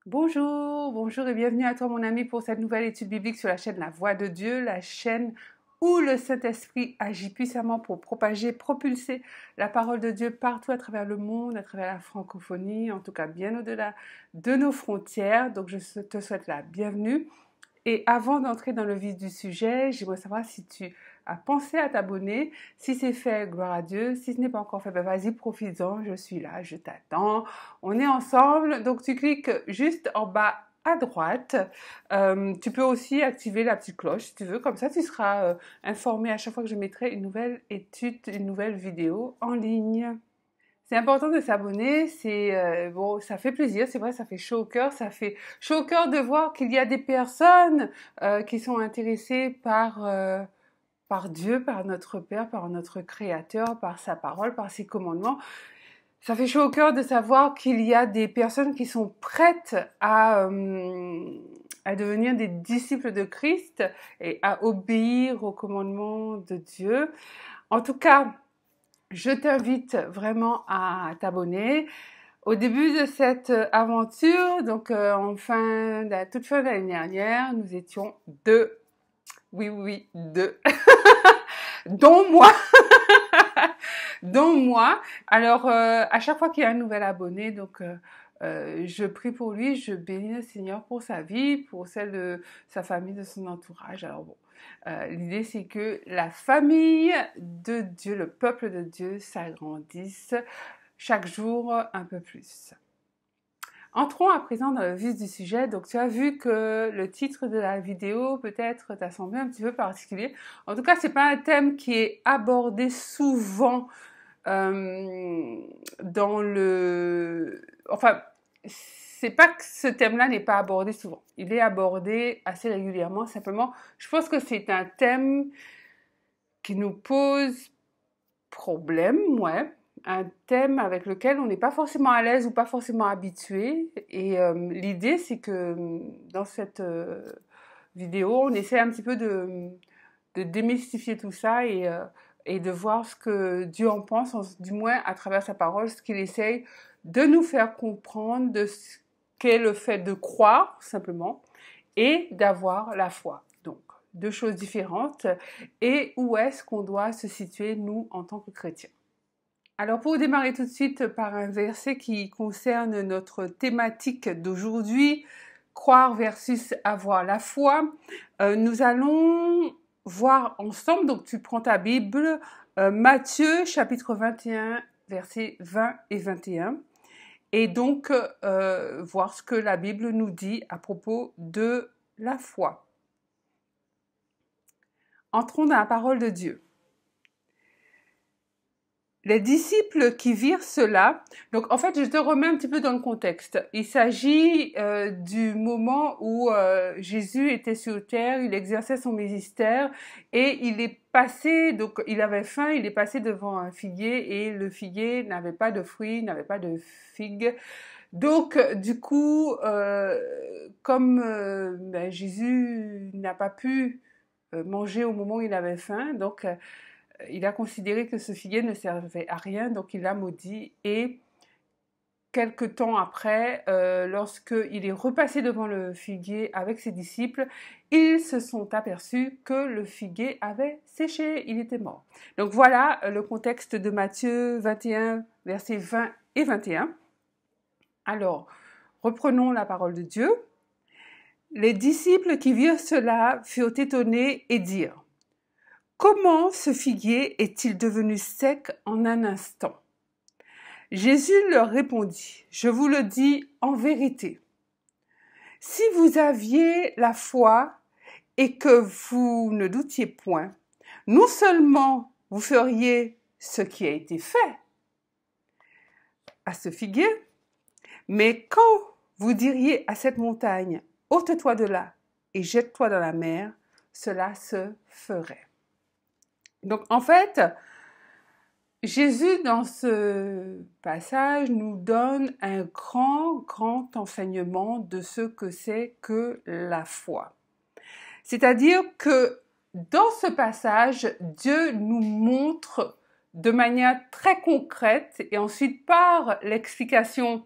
Bonjour et bienvenue à toi mon ami pour cette nouvelle étude biblique sur la chaîne La Voix de Dieu, la chaîne où le Saint-Esprit agit puissamment pour propager, propulser la parole de Dieu partout à travers le monde, à travers la francophonie, en tout cas bien au-delà de nos frontières. Donc je te souhaite la bienvenue. Et avant d'entrer dans le vif du sujet, j'aimerais savoir si tu as pensé à t'abonner. Si c'est fait, gloire à Dieu. Si ce n'est pas encore fait, ben vas-y, profites-en. Je suis là, je t'attends. On est ensemble. Donc, tu cliques juste en bas à droite. Tu peux aussi activer la petite cloche si tu veux. Comme ça, tu seras informé à chaque fois que je mettrai une nouvelle étude, une nouvelle vidéo en ligne. C'est important de s'abonner, bon, ça fait plaisir, c'est vrai, ça fait chaud au cœur, ça fait chaud au cœur de voir qu'il y a des personnes qui sont intéressées par Dieu, par notre Père, par notre Créateur, par sa parole, par ses commandements. Ça fait chaud au cœur de savoir qu'il y a des personnes qui sont prêtes à devenir des disciples de Christ et à obéir aux commandements de Dieu. En tout cas, je t'invite vraiment à t'abonner. Au début de cette aventure, donc toute fin d'année dernière, nous étions deux. Oui, deux. Dont moi. Dont moi. Alors, à chaque fois qu'il y a un nouvel abonné, donc je prie pour lui, je bénis le Seigneur pour sa vie, pour celle de sa famille, de son entourage. Alors bon, l'idée c'est que la famille de Dieu, le peuple de Dieu s'agrandisse chaque jour un peu plus. Entrons à présent dans le vif du sujet. Donc tu as vu que le titre de la vidéo peut-être t'a semblé un petit peu particulier. En tout cas, c'est pas un thème qui est abordé souvent c'est pas que ce thème-là n'est pas abordé souvent. Il est abordé assez régulièrement. Simplement, je pense que c'est un thème qui nous pose problème, ouais. Un thème avec lequel on n'est pas forcément à l'aise ou pas forcément habitué. Et l'idée, c'est que dans cette vidéo, on essaie un petit peu de démystifier tout ça et de voir ce que Dieu en pense, du moins à travers sa parole, ce qu'il essaye de nous faire comprendre de ce qu'est le fait de croire, simplement, et d'avoir la foi. Donc, deux choses différentes. Et où est-ce qu'on doit se situer, nous, en tant que chrétiens? Alors, pour démarrer tout de suite par un verset qui concerne notre thématique d'aujourd'hui, croire versus avoir la foi, nous allons voir ensemble, donc tu prends ta Bible, Matthieu chapitre 21, versets 20 et 21, et donc voir ce que la Bible nous dit à propos de la foi. Entrons dans la parole de Dieu. Les disciples qui virent cela, donc en fait je te remets un petit peu dans le contexte. Il s'agit du moment où Jésus était sur terre, il exerçait son ministère et il est passé, donc il avait faim, il est passé devant un figuier et le figuier n'avait pas de fruits, n'avait pas de figues. Donc du coup, comme Jésus n'a pas pu manger au moment où il avait faim, donc il a considéré que ce figuier ne servait à rien, donc il l'a maudit. Et quelque temps après, lorsqu'il est repassé devant le figuier avec ses disciples, ils se sont aperçus que le figuier avait séché, il était mort. Donc voilà le contexte de Matthieu 21, versets 20 et 21. Alors, reprenons la parole de Dieu. Les disciples qui virent cela furent étonnés et dirent: comment ce figuier est-il devenu sec en un instant? Jésus leur répondit: je vous le dis en vérité, si vous aviez la foi et que vous ne doutiez point, non seulement vous feriez ce qui a été fait à ce figuier, mais quand vous diriez à cette montagne: ôte-toi de là et jette-toi dans la mer, cela se ferait. Donc en fait, Jésus dans ce passage nous donne un grand enseignement de ce que c'est que la foi. C'est-à-dire que dans ce passage, Dieu nous montre de manière très concrète et ensuite par l'explication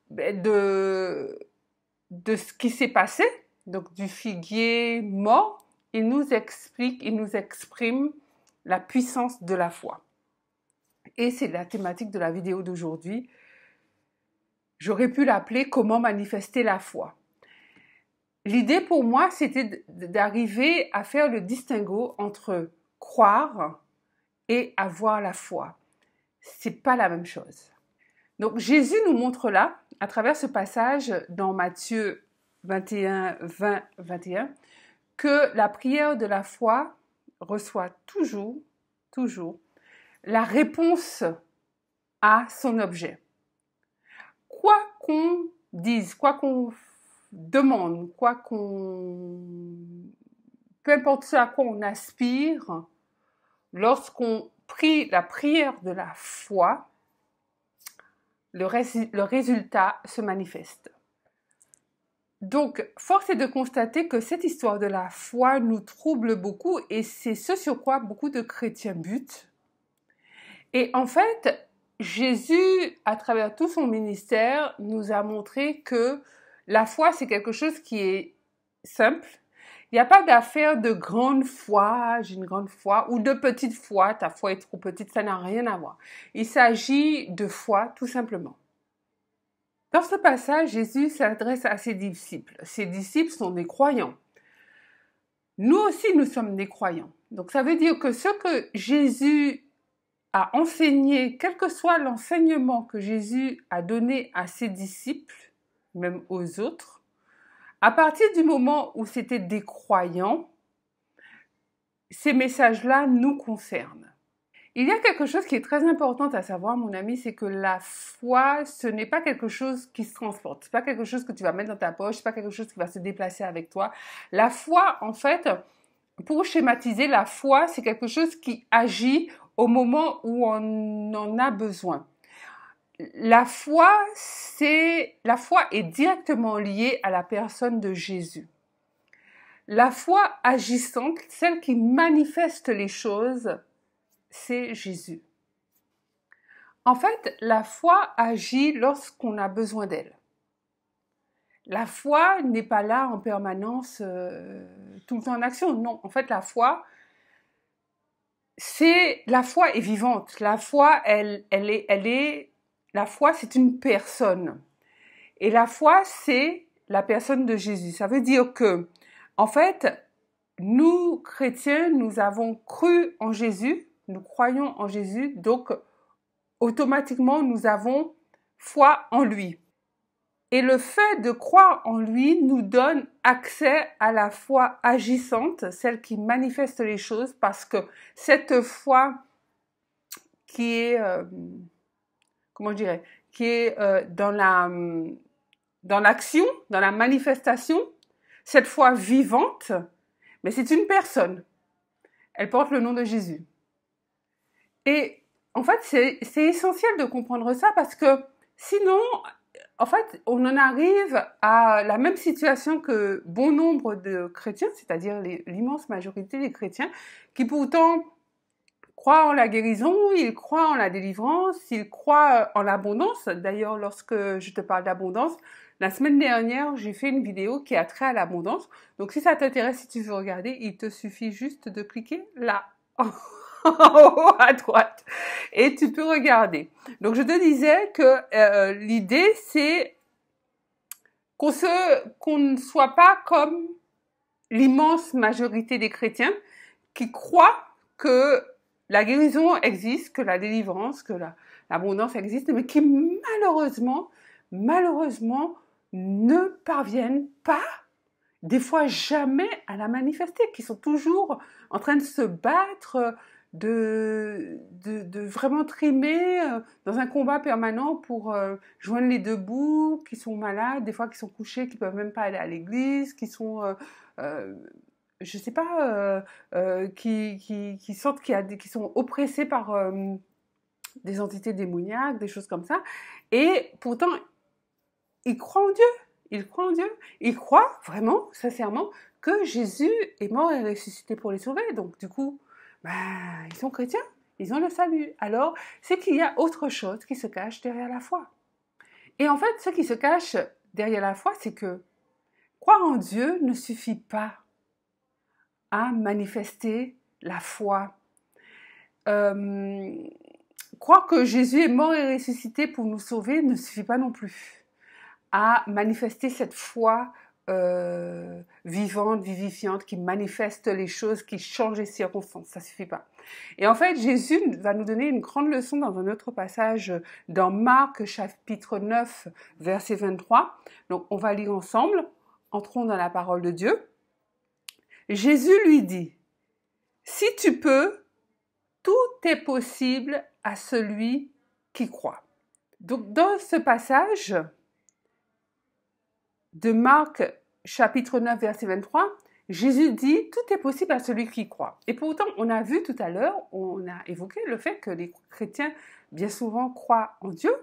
de ce qui s'est passé, donc du figuier mort, il nous explique, il nous exprime la puissance de la foi. Et c'est la thématique de la vidéo d'aujourd'hui. J'aurais pu l'appeler « Comment manifester la foi ». L'idée pour moi, c'était d'arriver à faire le distinguo entre croire et avoir la foi. C'est pas la même chose. Donc Jésus nous montre là, à travers ce passage dans Matthieu 21, 20, 21, que la prière de la foi reçoit toujours la réponse à son objet. Quoi qu'on dise, quoi qu'on demande, peu importe ce à quoi on aspire, lorsqu'on prie la prière de la foi, le résultat se manifeste. Donc, force est de constater que cette histoire de la foi nous trouble beaucoup et c'est ce sur quoi beaucoup de chrétiens butent. Et en fait, Jésus, à travers tout son ministère, nous a montré que la foi, c'est quelque chose qui est simple. Il n'y a pas d'affaire de grande foi, j'ai une grande foi, ou de petite foi, ta foi est trop petite, ça n'a rien à voir. Il s'agit de foi, tout simplement. Dans ce passage, Jésus s'adresse à ses disciples. Ses disciples sont des croyants. Nous aussi, nous sommes des croyants. Donc, ça veut dire que ce que Jésus a enseigné, quel que soit l'enseignement que Jésus a donné à ses disciples, même aux autres, à partir du moment où c'était des croyants, ces messages-là nous concernent. Il y a quelque chose qui est très important à savoir, mon ami, c'est que la foi, ce n'est pas quelque chose qui se transporte. C'est pas quelque chose que tu vas mettre dans ta poche, c'est pas quelque chose qui va se déplacer avec toi. La foi, en fait, pour schématiser, la foi, c'est quelque chose qui agit au moment où on en a besoin. La foi est directement liée à la personne de Jésus. La foi agissante, celle qui manifeste les choses, c'est Jésus. En fait, la foi agit lorsqu'on a besoin d'elle. La foi n'est pas là en permanence, tout le temps en action. Non, en fait, la foi est vivante. La foi, la foi, c'est une personne. Et la foi, c'est la personne de Jésus. Ça veut dire que, en fait, nous, chrétiens, nous avons cru en Jésus, nous croyons en Jésus, donc automatiquement, nous avons foi en lui. Et le fait de croire en lui nous donne accès à la foi agissante, celle qui manifeste les choses, parce que cette foi qui est, dans l'action, dans la manifestation, cette foi vivante, mais c'est une personne. Elle porte le nom de Jésus. Et en fait, c'est essentiel de comprendre ça parce que sinon, en fait, on en arrive à la même situation que bon nombre de chrétiens, c'est-à-dire l'immense majorité des chrétiens, qui pourtant croient en la guérison, ils croient en la délivrance, ils croient en l'abondance. D'ailleurs, lorsque je te parle d'abondance, la semaine dernière, j'ai fait une vidéo qui a trait à l'abondance. Donc, si ça t'intéresse, si tu veux regarder, il te suffit juste de cliquer là, en haut à droite, et tu peux regarder. Donc, je te disais que l'idée, c'est qu'on ne soit pas comme l'immense majorité des chrétiens qui croient que la guérison existe, que la délivrance, que l'abondance existe, mais qui malheureusement, ne parviennent pas, des fois jamais, à la manifester, qui sont toujours en train de se battre, de vraiment trimer dans un combat permanent pour joindre les deux bouts, qui sont malades, des fois qui sont couchés, qui peuvent même pas aller à l'église, qui sont je sais pas, qui sentent qui sont oppressés par des entités démoniaques, des choses comme ça, et pourtant ils croient en Dieu. Ils croient en Dieu. Ils croient vraiment, sincèrement, que Jésus est mort et ressuscité pour les sauver. Donc du coup, ils sont chrétiens, ils ont le salut. Alors, c'est qu'il y a autre chose qui se cache derrière la foi. Et en fait, ce qui se cache derrière la foi, c'est que croire en Dieu ne suffit pas à manifester la foi. Croire que Jésus est mort et ressuscité pour nous sauver ne suffit pas non plus à manifester cette foi vivante, vivifiante, qui manifeste les choses, qui change les circonstances. Ça suffit pas. Et en fait, Jésus va nous donner une grande leçon dans un autre passage dans Marc chapitre 9, verset 23. Donc, on va lire ensemble. Entrons dans la parole de Dieu. Jésus lui dit, « Si tu peux, tout est possible à celui qui croit. » Donc, dans ce passage de Marc chapitre 9, verset 23, Jésus dit « Tout est possible à celui qui croit ». Et pourtant, on a vu tout à l'heure, on a évoqué le fait que les chrétiens, bien souvent, croient en Dieu,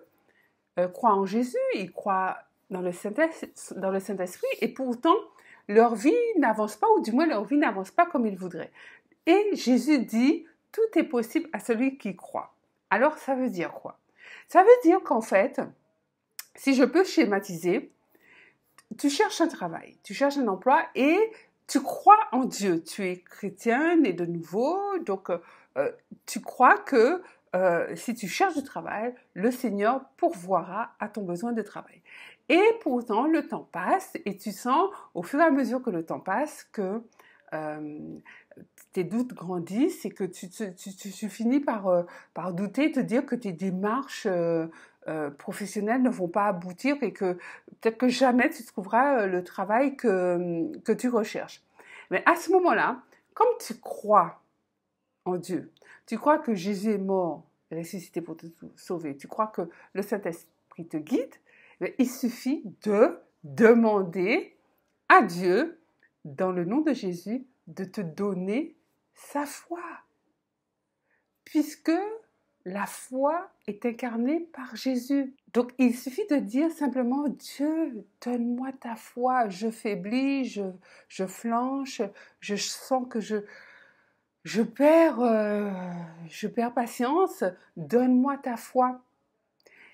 croient en Jésus, ils croient dans le Saint-Esprit, et pourtant, leur vie n'avance pas, ou du moins leur vie n'avance pas comme ils voudraient. Et Jésus dit « Tout est possible à celui qui croit ». Alors, ça veut dire quoi? Ça veut dire qu'en fait, si je peux schématiser, tu cherches un travail, tu cherches un emploi et tu crois en Dieu. Tu es chrétien, né de nouveau, donc tu crois que si tu cherches du travail, le Seigneur pourvoira à ton besoin de travail. Et pourtant, le temps passe et tu sens, au fur et à mesure que le temps passe, que tes doutes grandissent et que tu finis par douter, te dire que tes démarches professionnelles ne vont pas aboutir et que peut-être que jamais tu trouveras le travail que tu recherches. Mais à ce moment-là, comme tu crois en Dieu, tu crois que Jésus est mort, ressuscité pour te sauver, tu crois que le Saint-Esprit te guide, mais il suffit de demander à Dieu, dans le nom de Jésus, de te donner sa foi. Puisque la foi est incarnée par Jésus. Donc, il suffit de dire simplement, Dieu, donne-moi ta foi. Je faiblis, je flanche, je sens que je perds patience. Donne-moi ta foi.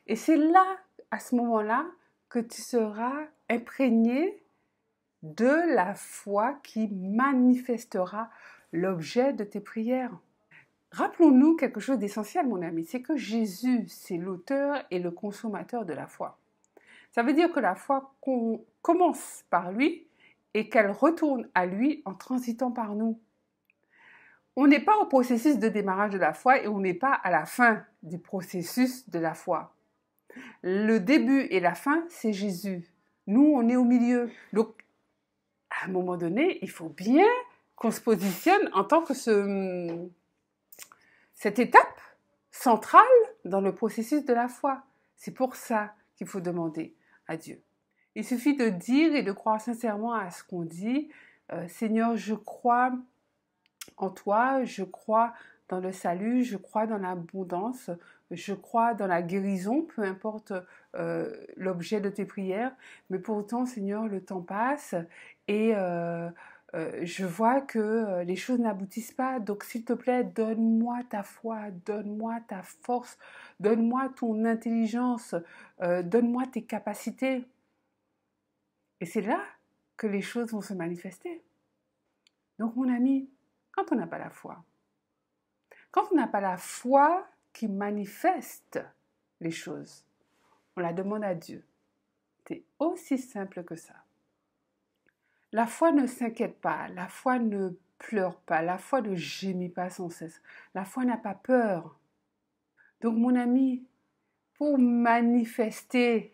Et c'est là, à ce moment-là, que tu seras imprégné de la foi qui manifestera l'objet de tes prières. Rappelons-nous quelque chose d'essentiel, mon ami, c'est que Jésus, c'est l'auteur et le consommateur de la foi. Ça veut dire que la foi commence par lui et qu'elle retourne à lui en transitant par nous. On n'est pas au processus de démarrage de la foi et on n'est pas à la fin du processus de la foi. Le début et la fin, c'est Jésus. Nous, on est au milieu. Donc, à un moment donné, il faut bien qu'on se positionne en tant que cette étape centrale dans le processus de la foi. C'est pour ça qu'il faut demander à Dieu. Il suffit de dire et de croire sincèrement à ce qu'on dit. Seigneur, je crois en toi, je crois dans le salut, je crois dans l'abondance, je crois dans la guérison, peu importe l'objet de tes prières. Mais pourtant, Seigneur, le temps passe et je vois que les choses n'aboutissent pas. Donc, s'il te plaît, donne-moi ta foi, donne-moi ta force, donne-moi ton intelligence, donne-moi tes capacités. Et c'est là que les choses vont se manifester. Donc, mon ami, quand on n'a pas la foi, quand on n'a pas la foi qui manifeste les choses, on la demande à Dieu. C'est aussi simple que ça. La foi ne s'inquiète pas, la foi ne pleure pas, la foi ne gémit pas sans cesse, la foi n'a pas peur. Donc mon ami, pour manifester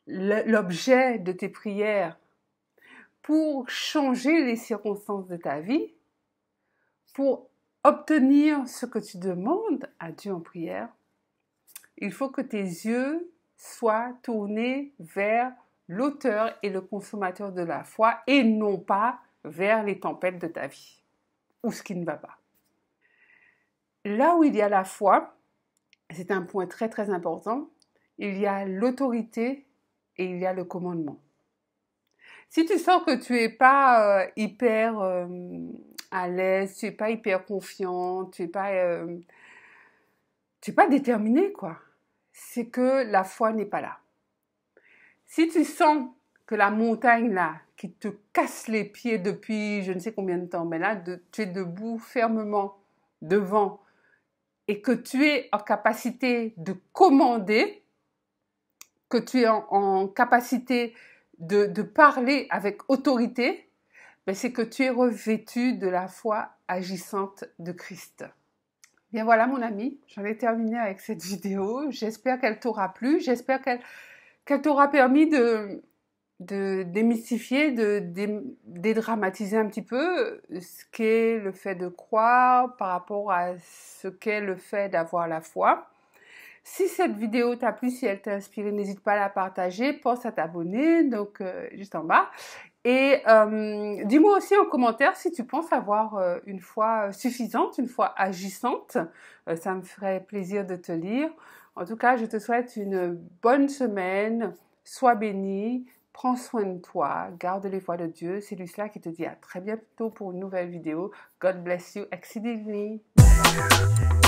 l'objet de tes prières, pour changer les circonstances de ta vie, pour obtenir ce que tu demandes à Dieu en prière, il faut que tes yeux soient tournés vers l'auteur et le consommateur de la foi et non pas vers les tempêtes de ta vie ou ce qui ne va pas. Là où il y a la foi, c'est un point très très important, il y a l'autorité et il y a le commandement. Si tu sens que tu es pas hyper à l'aise, tu es pas hyper confiant, tu es pas déterminé, quoi, c'est que la foi n'est pas là. Si tu sens que la montagne là, qui te casse les pieds depuis je ne sais combien de temps, mais là, tu es debout fermement devant et que tu es en capacité de commander, que tu es en capacité de parler avec autorité, ben c'est que tu es revêtu de la foi agissante de Christ. Bien voilà mon ami, j'en ai terminé avec cette vidéo. J'espère qu'elle t'aura plu, j'espère qu'elle t'aura permis de démystifier, de dédramatiser un petit peu ce qu'est le fait de croire par rapport à ce qu'est le fait d'avoir la foi. Si cette vidéo t'a plu, si elle t'a inspiré, n'hésite pas à la partager, pense à t'abonner, donc juste en bas. Et dis-moi aussi en commentaire si tu penses avoir une foi suffisante, une foi agissante. Ça me ferait plaisir de te lire. En tout cas, je te souhaite une bonne semaine. Sois béni, prends soin de toi, garde les voies de Dieu. C'est Lucilla qui te dit à très bientôt pour une nouvelle vidéo. God bless you exceedingly. Bye bye.